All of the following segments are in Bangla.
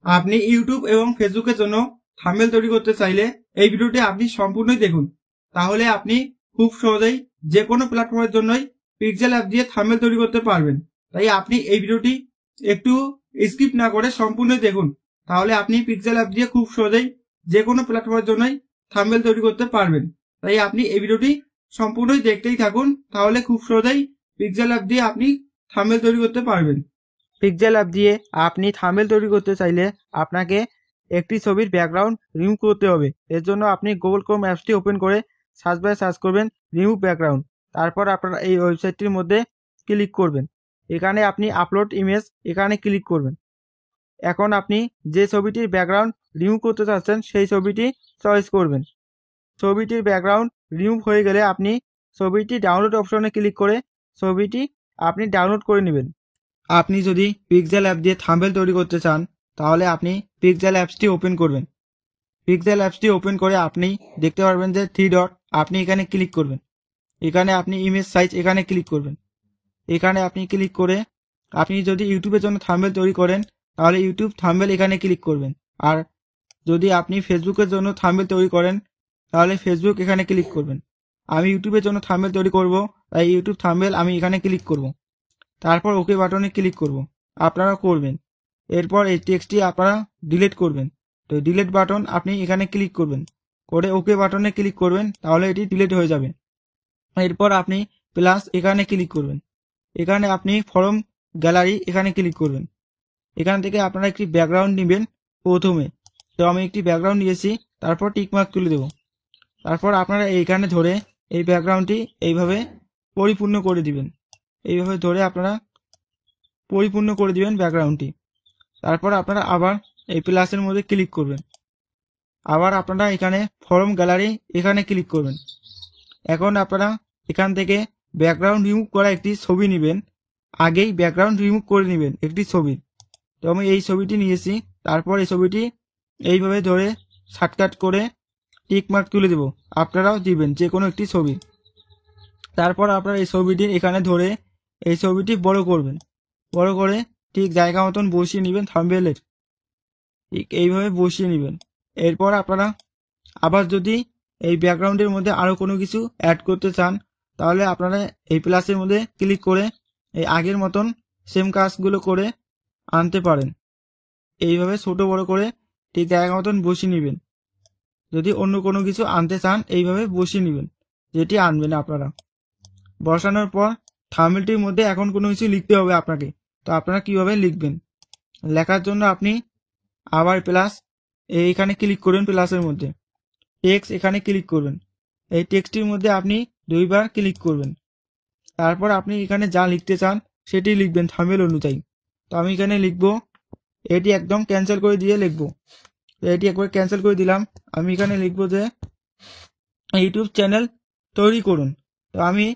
আপনি ইউটিউব এবং ফেসবুকের জন্য থাম্বনেল তৈরি করতে চাইলে এই ভিডিওটি আপনি সম্পূর্ণই দেখুন, তাহলে আপনি খুব সহজেই যে কোনো প্ল্যাটফর্মের জন্যই পিক্সেল অ্যাপ দিয়ে থাম্বনেল তৈরি করতে পারবেন। তাই আপনি এই ভিডিওটি একটু স্কিপ না করে সম্পূর্ণই দেখুন, তাহলে আপনি পিক্সেল অ্যাপ দিয়ে খুব সহজেই যে কোনো প্ল্যাটফর্মের জন্যই থাম্বনেল তৈরি করতে পারবেন। তাই আপনি এই ভিডিওটি সম্পূর্ণই দেখতেই থাকুন, তাহলে খুব সহজেই পিক্সেল অ্যাপ দিয়ে আপনি থাম্বনেল তৈরি করতে পারবেন। পিক্সেল অ্যাপ দিয়ে আপনি থাম্বনেল তৈরি করতে চাইলে আপনাকে একটি ছবির ব্যাকগ্রাউন্ড রিমুভ করতে হবে। এর জন্য আপনি গুগল ক্রোম অ্যাপসটি ওপেন করে সার্চ বারে সার্চ করবেন রিমুভ ব্যাকগ্রাউন্ড। তারপর আপনারা এই ওয়েবসাইটটির মধ্যে ক্লিক করবেন। এখানে আপনি আপলোড ইমেজ এখানে ক্লিক করবেন। এখন আপনি যে ছবিটির ব্যাকগ্রাউন্ড রিমুভ করতে চাচ্ছেন সেই ছবিটি চয়েস করবেন। ছবিটির ব্যাকগ্রাউন্ড রিমুভ হয়ে গেলে আপনি ছবিটি ডাউনলোড অপশনে ক্লিক করে ছবিটি আপনি ডাউনলোড করে নেবেন। আপনি যদি পিক্সেল অ্যাপ দিয়ে থাম্বনেল তৈরি করতে চান তাহলে আপনি পিক্সেল অ্যাপসটি ওপেন করবেন। পিক্সেল অ্যাপসটি ওপেন করে আপনি দেখতে পারবেন যে 3 ডট, আপনি এখানে ক্লিক করবেন। এখানে আপনি ইমেজ সাইজ এখানে ক্লিক করবেন। এখানে আপনি ক্লিক করে আপনি যদি ইউটিউবের জন্য থাম্বনেল তৈরি করেন তাহলে ইউটিউব থাম্বনেল এখানে ক্লিক করবেন। আর যদি আপনি ফেসবুকের জন্য থাম্বনেল তৈরি করেন তাহলে ফেসবুক এখানে ক্লিক করবেন। আমি ইউটিউবের জন্য থাম্বনেল তৈরি করব, তাই ইউটিউব থাম্বনেল আমি এখানে ক্লিক করব। তারপর ওকে বাটনে ক্লিক করব, আপনারা করবেন। এরপর এই টেক্সটটি আপনারা ডিলিট করবেন, তো ডিলিট বাটন আপনি এখানে ক্লিক করবেন, করে ওকে বাটনে ক্লিক করবেন, তাহলে এটি ডিলিট হয়ে যাবে। এরপর আপনি প্লাস এখানে ক্লিক করবেন। এখানে আপনি ফরম গ্যালারি এখানে ক্লিক করবেন। এখান থেকে আপনারা একটি ব্যাকগ্রাউন্ড নেবেন প্রথমে। তো আমি একটি ব্যাকগ্রাউন্ড নিয়েছি, তারপর টিকমার্ক তুলে দেব। তারপর আপনারা এইখানে ধরে এই ব্যাকগ্রাউন্ডটি এইভাবে পরিপূর্ণ করে দিবেন। এইভাবে ধরে আপনারা পরিপূর্ণ করে দিবেন ব্যাকগ্রাউন্ডটি। তারপর আপনারা আবার এই প্লাসের মধ্যে ক্লিক করবেন। আবার আপনারা এখানে ফরম গ্যালারি এখানে ক্লিক করবেন। এখন আপনারা এখান থেকে ব্যাকগ্রাউন্ড রিমুভ করা একটি ছবি নেবেন। আগেই ব্যাকগ্রাউন্ড রিমুভ করে নেবেন একটি ছবি। তো আমি এই ছবিটি নিয়েছি। তারপর এই ছবিটি এইভাবে ধরে শর্টকাট করে টিকমার্ক তুলে দেব। আপনারাও দিবেন যে কোনো একটি ছবি। তারপর আপনারা এই ছবিটি এখানে ধরে এই ছবিটি বড় করবেন। বড় করে ঠিক জায়গা মতন বসিয়ে নেবেন থাম্বনেলের, ঠিক এইভাবে বসিয়ে নেবেন। এরপর আপনারা আবার যদি এই ব্যাকগ্রাউন্ডের মধ্যে আরও কোনো কিছু অ্যাড করতে চান তাহলে আপনারা এই প্লাসের মধ্যে ক্লিক করে এই আগের মতন সেম কাজগুলো করে আনতে পারেন। এইভাবে ছোট বড় করে ঠিক জায়গা মতন বসিয়ে নেবেন। যদি অন্য কোনো কিছু আনতে চান এইভাবে বসিয়ে নেবেন, যেটি আনবেন আপনারা। বসানোর পর থাম্বনেলটির মধ্যে এখন কোনো কিছু লিখতে হবে আপনাকে। তো আপনারা কিভাবে লিখবেন? লেখার জন্য আপনি আবার প্লাস এইখানে ক্লিক করবেন। প্লাসের মধ্যে টেক্সট এখানে ক্লিক করবেন। এই টেক্সটির মধ্যে আপনি 2 বার ক্লিক করবেন। তারপর আপনি এখানে যা লিখতে চান সেটি লিখবেন থাম্বনেল অনুযায়ী। তো আমি এখানে লিখব, এটি একদম ক্যান্সেল করে দিয়ে লিখব। এটি একবার ক্যান্সেল করে দিলাম। আমি এখানে লিখব যে ইউটিউব চ্যানেল তৈরি করুন। তো আমি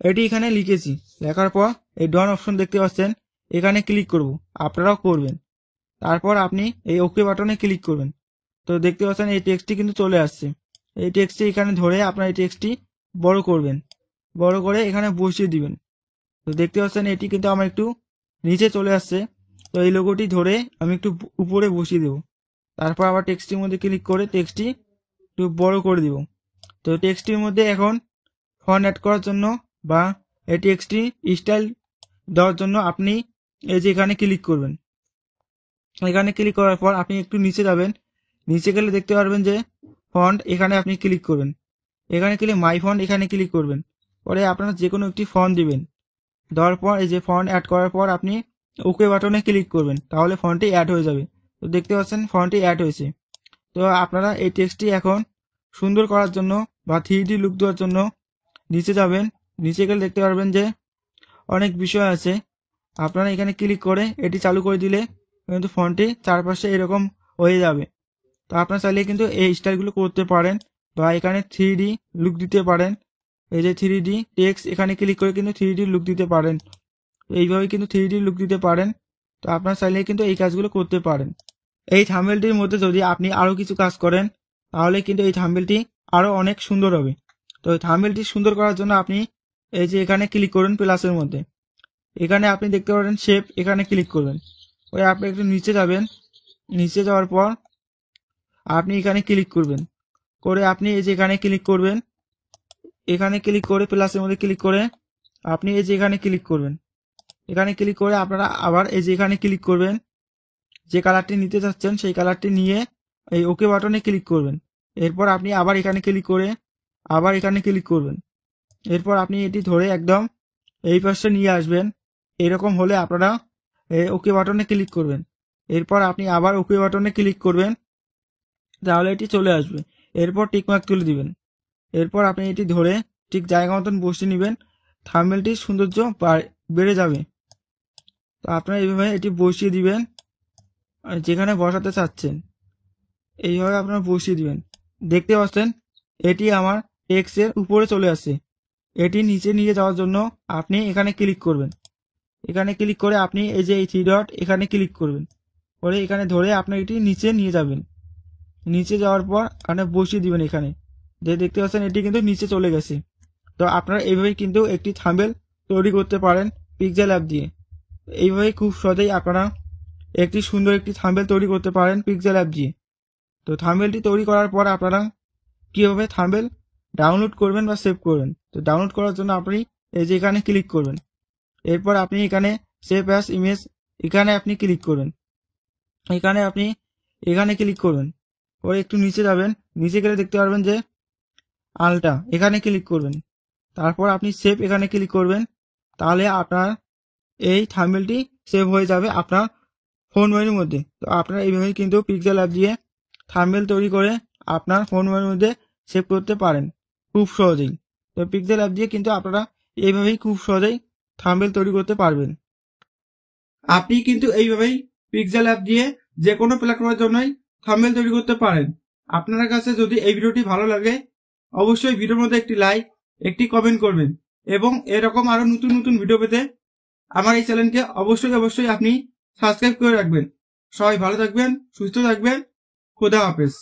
এটি এখানে লিখেছি। লেখার পর এই ডন অপশন দেখতে পাচ্ছেন, এখানে ক্লিক করব। আপনারাও করবেন। তারপর আপনি এই ওকে বাটনে ক্লিক করবেন। তো দেখতে পাচ্ছেন এই টেক্সটটি কিন্তু চলে আসছে। এই টেক্সটটি এখানে ধরে আপনার এই টেক্সটটি বড় করবেন। বড় করে এখানে বসিয়ে দিবেন। তো দেখতে পাচ্ছেন এটি কিন্তু আমার একটু নিচে চলে আসছে। তো এই লোগোটি ধরে আমি একটু উপরে বসিয়ে দেব। তারপর আবার টেক্সটির মধ্যে ক্লিক করে টেক্সটটি একটু বড় করে দিব। তো টেক্সটির মধ্যে এখন ফন্ট অ্যাড করার জন্য বা এই টেক্সটটি স্টাইল দেওয়ার জন্য আপনি এই যে এখানে ক্লিক করবেন। এখানে ক্লিক করার পর আপনি একটু নিচে যাবেন। নিচে গেলে দেখতে পারবেন যে ফন্ট, এখানে আপনি ক্লিক করবেন। এখানে ক্লিক মাই ফন্ট এখানে ক্লিক করবেন। পরে আপনারা যে কোনো একটি ফন্ট দিবেন। দেওয়ার পর এই যে ফন্ট অ্যাড করার পর আপনি ওকে বাটনে ক্লিক করবেন, তাহলে ফন্টটি অ্যাড হয়ে যাবে। তো দেখতে পাচ্ছেন ফন্টটি অ্যাড হয়েছে। তো আপনারা এই টেক্সটটি এখন সুন্দর করার জন্য বা 3D লুক দেওয়ার জন্য নিচে যাবেন। নিচে গেলে দেখতে পারবেন যে অনেক বিষয় আছে। আপনারা এখানে ক্লিক করে এটি চালু করে দিলে কিন্তু ফন্টটি চারপাশে এরকম হয়ে যাবে। তো আপনারা চাইলে কিন্তু এই স্টাইলগুলো করতে পারেন বা এখানে 3D লুক দিতে পারেন। এই যে 3D টেক্সট এখানে ক্লিক করে কিন্তু 3D লুক দিতে পারেন। এইভাবে কিন্তু 3D লুক দিতে পারেন। তো আপনারা চাইলে কিন্তু এই কাজগুলো করতে পারেন। এই থাম্বনেলটির মধ্যে যদি আপনি আরও কিছু কাজ করেন তাহলে কিন্তু এই থাম্বনেলটি আরও অনেক সুন্দর হবে। তো এই থাম্বনেলটি সুন্দর করার জন্য আপনি এই যে এখানে ক্লিক করুন প্লাসের মধ্যে। এখানে আপনি দেখতে পারেন শেপ, এখানে ক্লিক করবেন। ওই আপনি একটু নিচে যাবেন। নিচে যাওয়ার পর আপনি এখানে ক্লিক করবেন, করে আপনি এই যে এখানে ক্লিক করবেন, এখানে ক্লিক করে প্লাসের মধ্যে ক্লিক করে আপনি এই যে এখানে ক্লিক করবেন, এখানে ক্লিক করে আপনারা আবার এই যে এখানে ক্লিক করবেন, যে কালারটি নিতে চাচ্ছেন সেই কালারটি নিয়ে এই ওকে বাটনে ক্লিক করবেন। এরপর আপনি আবার এখানে ক্লিক করে আবার এখানে ক্লিক করবেন। এরপর আপনি এটি ধরে একদম এই পাশে নিয়ে আসবেন। এরকম হলে আপনারা ওকে বাটনে ক্লিক করবেন। এরপর আপনি আবার ওকে বাটনে ক্লিক করবেন, তাহলে এটি চলে আসবে। এরপর টিকমার্ক তুলে দিবেন। এরপর আপনি এটি ধরে ঠিক জায়গা মতন বসিয়ে নেবেন, থাম্বনেলটির সৌন্দর্য বেড়ে যাবে। তো আপনারা এইভাবে এটি বসিয়ে দিবেন, যেখানে বসাতে চাচ্ছেন এইভাবে আপনারা বসিয়ে দিবেন। দেখতে পাচ্ছেন এটি আমার টেক্সটের উপরে চলে আসছে। এটি নিচে নিয়ে যাওয়ার জন্য আপনি এখানে ক্লিক করবেন। এখানে ক্লিক করে আপনি এই যে এই 3 ডট এখানে ক্লিক করবেন, করে এখানে ধরে আপনি এটি নিচে নিয়ে যাবেন। নিচে যাওয়ার পর এখানে বসিয়ে দিবেন। এখানে যে দেখতে পাচ্ছেন এটি কিন্তু নিচে চলে গেছে। তো আপনারা এইভাবেই কিন্তু একটি থাম্বনেল তৈরি করতে পারেন পিক্সেল অ্যাপ দিয়ে। এইভাবেই খুব সহজেই আপনারা একটি সুন্দর একটি থাম্বনেল তৈরি করতে পারেন পিক্সেল অ্যাপ দিয়ে। তো থাম্বনেলটি তৈরি করার পর আপনারা কীভাবে থাম্বনেল ডাউনলোড করবেন বা সেভ করবেন, তো ডাউনলোড করার জন্য আপনি এই যে এখানে ক্লিক করবেন। এরপর আপনি এখানে সেভ অ্যাজ ইমেজ এখানে আপনি ক্লিক করবেন। এখানে আপনি এখানে ক্লিক করবেন, করে একটু নিচে যাবেন। নিচে গেলে দেখতে পারবেন যে আলটা, এখানে ক্লিক করবেন। তারপর আপনি সেভ এখানে ক্লিক করবেন, তাহলে আপনার এই থাম্বনেলটি সেভ হয়ে যাবে আপনার ফোন মেনুর মধ্যে। তো আপনারা এইভাবেই কিন্তু পিক্সেল অ্যাপ দিয়ে থাম্বনেল তৈরি করে আপনার ফোন মেনুর মধ্যে সেভ করতে পারেন খুব সহজেই। তো পিক্সেল অ্যাপ দিয়ে কিন্তু আপনারা এইভাবেই খুব সহজেই থাম্বনেল তৈরি করতে পারবেন। আপনি কিন্তু এইভাবেই পিক্সেল অ্যাপ দিয়ে যে কোনো প্ল্যাটফর্মের জন্যই থাম্বনেল তৈরি করতে পারেন। আপনার কাছে যদি এই ভিডিওটি ভালো লাগে অবশ্যই ভিডিওর মধ্যে একটি লাইক, একটি কমেন্ট করবেন এবং এরকম আরো নতুন নতুন ভিডিও পেতে আমার এই চ্যানেলকে অবশ্যই আপনি সাবস্ক্রাইব করে রাখবেন। সবাই ভালো থাকবেন, সুস্থ থাকবেন। খোদা হাফেজ।